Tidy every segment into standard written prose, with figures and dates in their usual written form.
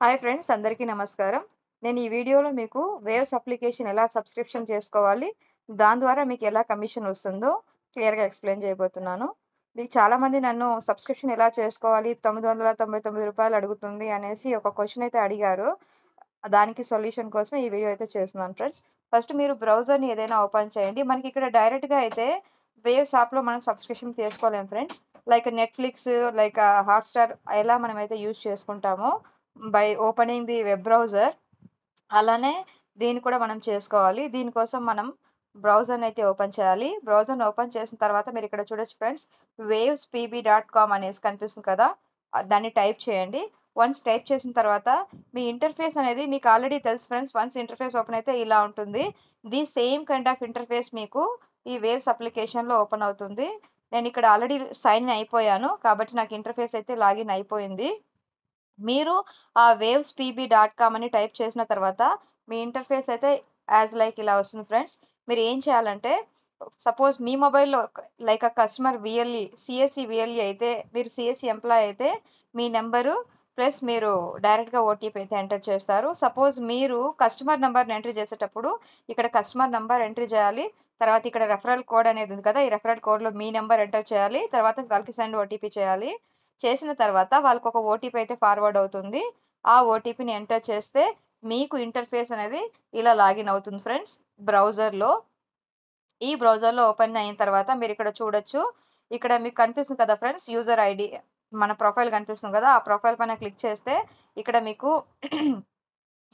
Hi friends, అందరికీ నమస్కారం. నేను ఈ వీడియోలో మీకు వేవ్స్ అప్లికేషన్ ఎలా సబ్స్క్రిప్షన్ చేసుకోవాలి, దాని ద్వారా మీకు ఎలా కమిషన్ వస్తుందో క్లియర్‌గా ఎక్స్‌ప్లెయిన్ చేయబోతున్నాను. మీకు చాలామంది నన్ను సబ్స్క్రిప్షన్ ఎలా చేసుకోవాలి, రూ. 999 అడుగుతుంది అనేసి ఒక క్వెషన్ అయితే అడిగారు. దానికి సొల్యూషన్ కోసమే ఈ వీడియో అయితే చేస్తున్నాను ఫ్రెండ్స్. ఫస్ట్ మీరు బ్రౌజర్‌ని ఏదైనా ఓపెన్ చేయండి. మనకి ఇక్కడ డైరెక్ట్‌గా అయితే వేవ్స్ యాప్‌లో మనం సబ్స్క్రిప్షన్ చేసుకోలేం friends. Like Netflix, like Hotstar ఎలా మనమైతే యూజ్ చేసుకుంటామో by opening the web browser, అలానే దీన్ని కూడా మనం చేసుకోవాలి. దీనికోసం మనం బ్రౌజర్‌ని అయితే ఓపెన్ చేయాలి. బ్రౌజర్‌ని ఓపెన్ చేసిన తర్వాత మీరు ఇక్కడ చూడొచ్చు ఫ్రెండ్స్, wavespb.com అనేసి కనిపిస్తుంది కదా! దాన్ని టైప్ చేయండి. వన్స్ టైప్ చేసిన తర్వాత మీ ఇంటర్ఫేస్ అనేది మీకు ఆల్రెడీ తెలుసు ఫ్రెండ్స్. వన్స్ ఇంటర్ఫేస్ ఓపెన్ అయితే ఇలా ఉంటుంది. The same kind of interface మీకు ఈ వేవ్స్ అప్లికేషన్‌లో ఓపెన్ అవుతుంది. నేను ఇక్కడ ఆల్రెడీ సైన్ ఇన్ అయిపోయాను. కాబట్టి నాకు ఇంటర్ఫేస్ అయితే లాగిన్ అయిపోయింది. మీరు ఆ wavespb.com అని టైప్ చేసిన తర్వాత మీ ఇంటర్ఫేస్ అయితే లైక్ ఇలా వస్తుంది ఫ్రెండ్స్. మీరు ఏం చేయాలంటే, సపోజ్ మీ మొబైల్‌లో like customer VLE, CSE VLE అయితే, మీరు సీఎస్ఈ ఎంప్లాయీ అయితే మీ నంబరు ప్లస్ మీరు డైరెక్ట్‌గా ఓటీపీ అయితే ఎంటర్ చేస్తారు. సపోజ్ మీరు కస్టమర్ నంబర్‌ని ఎంటర్ చేసేటప్పుడు ఇక్కడ కస్టమర్ నంబర్ ఎంటర్ చేయాలి. తర్వాత ఇక్కడ రెఫరల్ కోడ్ అనేది ఉంది కదా! ఈ రెఫరల్ కోడ్‌లో మీ నంబర్ ఎంటర్ చేయాలి. తర్వాత వాళ్ళకి సెండ్ ఓటీపీ చేయాలి. చేసిన తర్వాత వాళ్ళకొక ఓటీపీ అయితే ఫార్వర్డ్ అవుతుంది. ఆ ఓటీపీని ఎంటర్ చేస్తే మీకు ఇంటర్ఫేస్ అనేది ఇలా లాగిన్ అవుతుంది ఫ్రెండ్స్ బ్రౌజర్‌లో. ఈ బ్రౌజర్‌లో ఓపెన్ అయిన తర్వాత మీరిక్కడ చూడొచ్చు. ఇక్కడ మీకు కనిపిస్తుంది కదా ఫ్రెండ్స్, యూజర్ ఐడీ మన ప్రొఫైల్ కనిపిస్తుంది కదా! ఆ ప్రొఫైల్ పైన క్లిక్ చేస్తే ఇక్కడ మీకు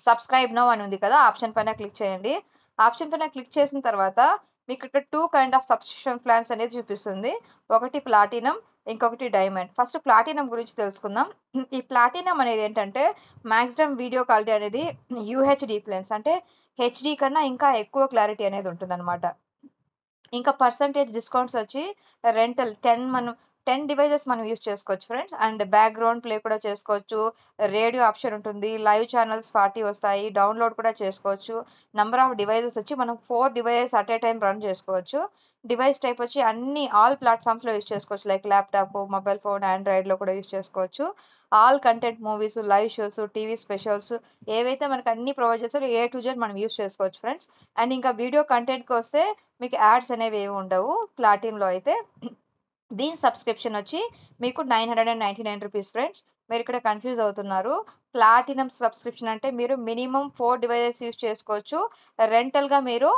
సబ్స్క్రైబ్ నౌ అని ఉంది కదా! ఆప్షన్ పైన క్లిక్ చేయండి. ఆప్షన్ పైన క్లిక్ చేసిన తర్వాత మీకు ఇక్కడ 2 కైండ్ ఆఫ్ సబ్స్క్రిప్షన్ ప్లాన్స్ అనేది చూపిస్తుంది. ఒకటి ప్లాటినం, ఇంకొకటి డైమండ్. ఫస్ట్ ప్లాటినం గురించి తెలుసుకుందాం. ఈ ప్లాటినం అనేది ఏంటంటే, మాక్సిమం వీడియో క్వాలిటీ అనేది యూహెచ్‌డీ ప్లాన్స్, అంటే హెచ్‌డీ కన్నా ఇంకా ఎక్కువ క్లారిటీ అనేది ఉంటుందన్నమాట. ఇంకా పర్సెంటేజ్ డిస్కౌంట్స్ వచ్చి రెంటల్ 10 డివైసెస్ మనం యూజ్ చేసుకోవచ్చు ఫ్రెండ్స్. అండ్ బ్యాక్‌గ్రౌండ్ ప్లే కూడా చేసుకోవచ్చు. రేడియో ఆప్షన్ ఉంటుంది. లైవ్ ఛానెల్స్ 40 వస్తాయి. డౌన్‌లోడ్ కూడా చేసుకోవచ్చు. నంబర్ ఆఫ్ డివైసెస్ వచ్చి మనం 4 devices at a time run చేసుకోవచ్చు. డివైస్ టైప్ వచ్చి అన్ని ఆల్ ప్లాట్‌ఫామ్స్‌లో యూజ్ చేసుకోవచ్చు. లైక్ ల్యాప్‌టాప్, మొబైల్ ఫోన్, ఆండ్రాయిడ్‌లో కూడా యూజ్ చేసుకోవచ్చు. All content movies, live shows, TV specials ఏవైతే మనకు అన్ని ప్రొవైడ్ చేస్తారో ఏ టు జెడ్ మనం యూజ్ చేసుకోవచ్చు ఫ్రెండ్స్. అండ్ ఇంకా వీడియో కంటెంట్‌కొస్తే మీకు యాడ్స్ అనేవి ఏమి ఉండవు ప్లాటిన్‌లో అయితే. దీని సబ్స్క్రిప్షన్ వచ్చి మీకు రూ. 999 ఫ్రెండ్స్. మీరిక్కడ కన్‌ఫ్యూజ్ అవుతున్నారు. ప్లాటినం సబ్స్క్రిప్షన్ అంటే మీరు మినిమమ్ 4 డివైసెస్ యూజ్ చేసుకోవచ్చు. రెంటల్‌గా మీరు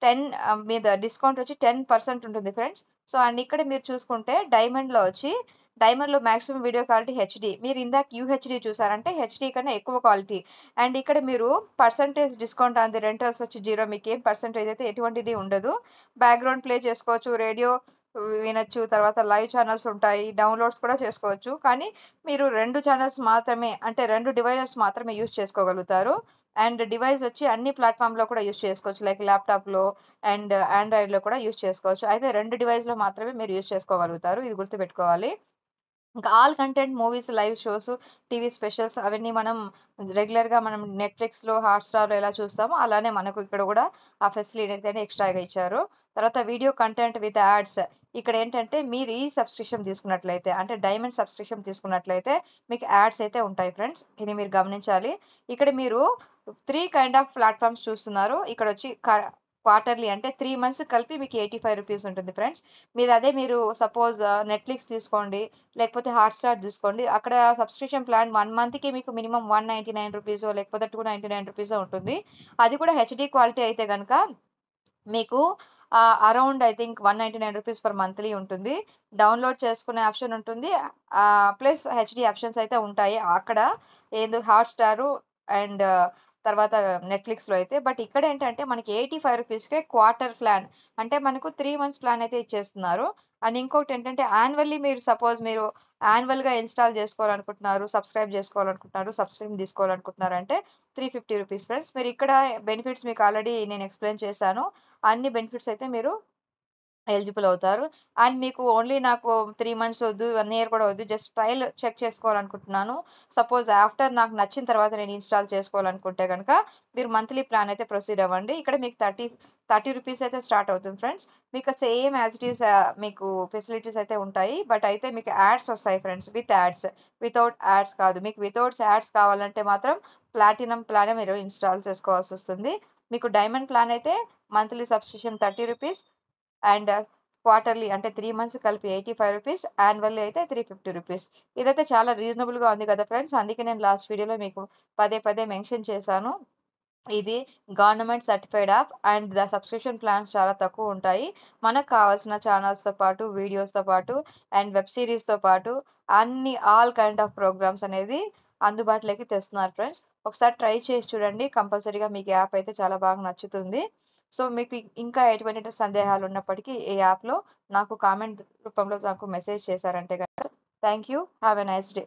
10 మీద డిస్కౌంట్ వచ్చి 10% ఉంటుంది ఫ్రెండ్స్. సో, అండ్ ఇక్కడ మీరు చూసుకుంటే డైమండ్‌లో మాక్సిమం వీడియో క్వాలిటీ హెచ్‌డీ. మీరు ఇందాక యూహెచ్‌డీ చూసారంటే హెచ్‌డీ కన్నా ఎక్కువ క్వాలిటీ. అండ్ ఇక్కడ మీరు percentage discount on the rentals వచ్చి 0. మీకేం పర్సెంటేజ్ అయితే ఎటువంటిది ఉండదు. బ్యాక్‌గ్రౌండ్ ప్లే చేసుకోవచ్చు. రేడియో వినొచ్చు. తర్వాత లైవ్ ఛానెల్స్ ఉంటాయి. డౌన్‌లోడ్స్ కూడా చేసుకోవచ్చు. కానీ మీరు 2 ఛానెల్స్ మాత్రమే, అంటే 2 డివైసెస్ మాత్రమే యూజ్ చేసుకోగలుగుతారు. అండ్ డివైస్ వచ్చి అన్ని ప్లాట్‌ఫామ్‌లో కూడా యూజ్ చేసుకోవచ్చు. లైక్ ల్యాప్‌టాప్‌లో అండ్ ఆండ్రాయిడ్‌లో కూడా యూజ్ చేసుకోవచ్చు. అయితే 2 డివైస్‌లో మాత్రమే మీరు యూజ్ చేసుకోగలుగుతారు. ఇది గుర్తుపెట్టుకోవాలి. ఇంకా all content movies, live shows, TV specials అవన్నీ మనం రెగ్యులర్‌గా మనం నెట్‌ఫ్లిక్స్‌లో, హాట్‌స్టార్‌లో ఎలా చూస్తామో అలానే మనకు ఇక్కడ గూడా ఆ ఫెసిలిటీ అనేది ఎక్స్‌ట్రాగా ఇచ్చారు. తర్వాత వీడియో కంటెంట్ విత్ యాడ్స్. ఇక్కడేంటంటే మీరు ఈ సబ్స్క్రిప్షన్ తీసుకున్నట్లయితే, అంటే డైమండ్ సబ్స్క్రిప్షన్ తీసుకున్నట్లయితే మీకు యాడ్స్ అయితే ఉంటాయి ఫ్రెండ్స్. ఇది మీరు గమనించాలి. ఇక్కడ మీరు 3 కైండ్ ఆఫ్ ప్లాట్‌ఫార్మ్స్ చూస్తున్నారు. ఇక్కడొచ్చి క్వార్టర్లీ అంటే 3 మంత్స్ కలిపి మీకు రూ. 85 ఉంటుంది ఫ్రెండ్స్. మీరు సపోజ్ నెట్‌ఫ్లిక్స్ తీసుకోండి, లేకపోతే హాట్‌స్టార్ తీసుకోండి. అక్కడ సబ్స్క్రిప్షన్ ప్లాన్ 1 మంత్‌కి మీకు మినిమమ్ రూ. 199 లేకపోతే రూ. 299 ఉంటుంది. అది కూడా హెచ్‌డీ క్వాలిటీ అయితే గనక మీకు అరౌండ్ ఐ థింక్ రూ. 199 పర్ మంత్లీ ఉంటుంది. డౌన్‌లోడ్ చేసుకునే ఆప్షన్ ఉంటుంది. ప్లస్ హెచ్‌డీ ఆప్షన్స్ అయితే ఉంటాయి. అక్కడ ఏదో హాట్‌స్టారు అండ్ తర్వాత నెట్‌ఫ్లిక్స్‌లో అయితే. బట్ ఇక్కడేంటంటే మనకి రూ. 85కే క్వార్టర్ ప్లాన్. అంటే మనకు 3 మంత్స్ ప్లాన్ అయితే ఇచ్చేస్తున్నారు. అండ్ ఇంకోటేంటంటే మీరు యాన్యువల్‌గా ఇన్‌స్టాల్ చేసుకోవాలనుకుంటున్నారు, సబ్‌స్క్రైబ్ చేసుకోవాలనుకుంటున్నారు, సబ్‌స్క్రిప్షన్ తీసుకోవాలనుకుంటున్నారంటే రూ. 350 ఫ్రెండ్స్. మీరిక్కడ బెనిఫిట్స్ మీకు ఆల్రెడీ నేను ఎక్స్‌ప్లెయిన్ చేశాను. అన్ని బెనిఫిట్స్ అయితే మీరు ఎలిజిబుల్ అవుతారు. అండ్ మీకు ఓన్లీ నాకు 3 మంత్స్ వద్దు, 1 ఇయర్ కూడా వద్దు. జస్ట్ ట్రయల్ చెక్ చేసుకోవాలనుకుంటున్నాను. సపోజ్ ఆఫ్టర్ నాకు నచ్చిన తర్వాత నేను ఇన్‌స్టాల్ చేసుకోవాలనుకుంటే గనక మీరు మంత్లీ ప్లాన్ అయితే ప్రొసీడ్ అవ్వండి. ఇక్కడ మీకు 30 రూపీస్ అయితే స్టార్ట్ అవుతుంది ఫ్రెండ్స్. మీకు సేమ్ యాస్ ఇట్ ఈస్ మీకు ఫెసిలిటీస్ అయితే ఉంటాయి. బట్ అయితే మీకు యాడ్స్ వస్తాయి friends. With ads. Without ads కాదు. మీకు వితౌట్ యాడ్స్ కావాలంటే మాత్రం ప్లాటినం ప్లానే మీరు ఇన్‌స్టాల్ చేసుకోవాల్సొస్తుంది. మీకు డైమండ్ ప్లాన్ అయితే monthly subscription 30 rupees and quarterly అంటే 3 మంత్స్ కలిపి 85 రూపీస్. యాన్యువల్లీ అయితే 350 రూపీస్. ఇదైతే చాలా రీజనబుల్‌గా ఉంది కదా ఫ్రెండ్స్. అందుకే నేను లాస్ట్ వీడియోలో మీకు పదే పదే మెన్షన్ చేశాను. ఇది government certified app and the subscription plans చాలా తక్కువ ఉంటాయి. మనకు కావాల్సిన ఛానల్స్‌తో పాటు, వీడియోస్‌తో పాటు అండ్ వెబ్ సీరీస్‌తో పాటు అన్ని ఆల్ కైండ్ ఆఫ్ ప్రోగ్రామ్స్ అనేది అందుబాటులోకి తెస్తున్నారు ఫ్రెండ్స్. ఒకసారి ట్రై చేసి చూడండి. కంపల్సరీగా మీకు యాప్ అయితే చాలా బాగా నచ్చుతుంది. సో, మీకు ఇంకా ఎటువంటి సందేహాలు ఉన్నప్పటికీ ఈ యాప్‌లో నాకు కామెంట్ రూపంలో నాకు మెసేజ్ చేశారంటే గనక thank you. Have a nice day.